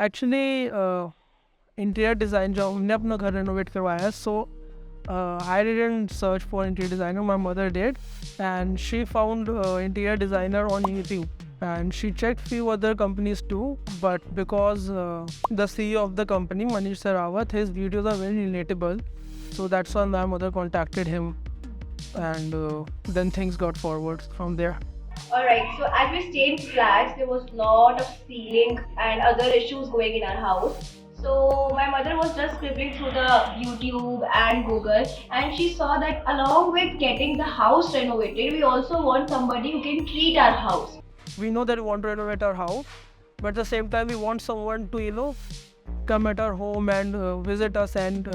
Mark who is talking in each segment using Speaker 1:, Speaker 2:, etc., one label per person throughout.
Speaker 1: Actually interior design जब हमने अपना घर रेनोवेट करवाया है, सो I didn't search for interior designer. My mother did, and she found interior designer on YouTube. And she checked few other companies too, but because the CEO of the company, Manish Sarawat, his videos are very relatable, so that's why my mother contacted him, and then things got forward from there.
Speaker 2: Alright, so as we stayed in flats, there was lot of ceiling and other issues going in our house. So my mother was just scribbling through the YouTube and Google, and she saw that along with getting the house renovated, we also want somebody who can treat our house.
Speaker 1: We know that we want to renovate our house, but at the same time we want someone to come at our home and visit us and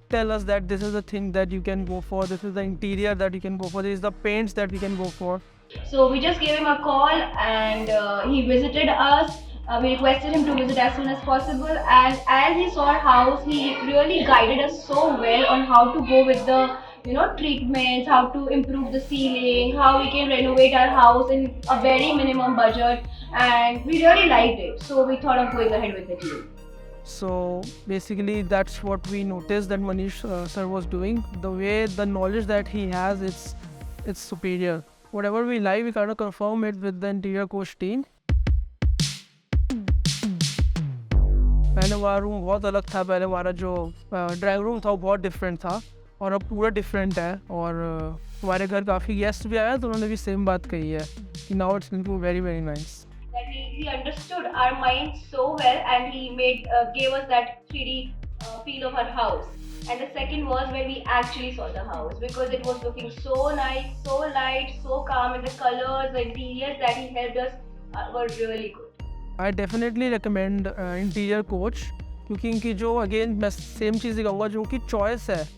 Speaker 1: tell us that this is the thing that you can go for, this is the interior that you can go for, this is the paints that we can go for.
Speaker 2: So we just gave him a call, and he visited us. We requested him to visit as soon as possible, and as he saw our house, he really guided us so well on how to go with the treatments, how to improve the ceiling, how we can renovate our house in a very minimum budget, and we really liked it. So we thought of going ahead with it too.
Speaker 1: So basically that's what we noticed that Manish sir was doing. The way, the knowledge that he has, it's superior. Whatever we like, we kind of confirm it with the interior coach team. पहले हमारा room बहुत अलग था, पहले हमारा जो drawing room था वो बहुत डिफरेंट था, और अब पूरा डिफरेंट है। और हमारे घर काफ़ी गेस्ट भी आए तो उन्होंने भी सेम बात कही है कि now it's looking very very nice.
Speaker 2: That he understood our minds so well, and he gave us that 3D feel of our house. And the second was when we actually saw the house, because it was looking so nice, so light, so calm, and the colors, the interiors that he helped us were really good.
Speaker 1: I definitely recommend interior coach, क्योंकि इनकी जो, again मैं same चीज़ ही कहूँगा, जो उनकी choice है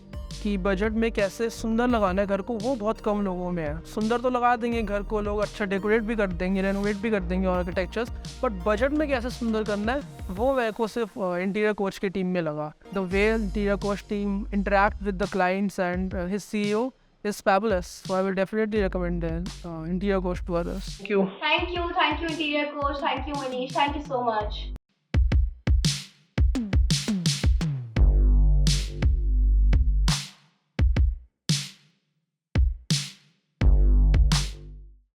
Speaker 1: कि budget में कैसे सुंदर लगाना है घर को, वो बहुत कम लोगों में है। सुंदर तो लगा देंगे घर को लोग, अच्छा डेकोरेट भी कर देंगे, रेनोवेट भी कर देंगे आर्किटेक्चर्स, बट बजट में कैसे सुंदर करना है वो मेरे को सिर्फ इंटीरियर कोच की टीम में लगा। The way interior coach team interact with the clients and his CEO is fabulous. So I will definitely recommend the interior coach to others. Thank you.
Speaker 2: Thank you, interior coach. Thank you, Manish. Thank you so much.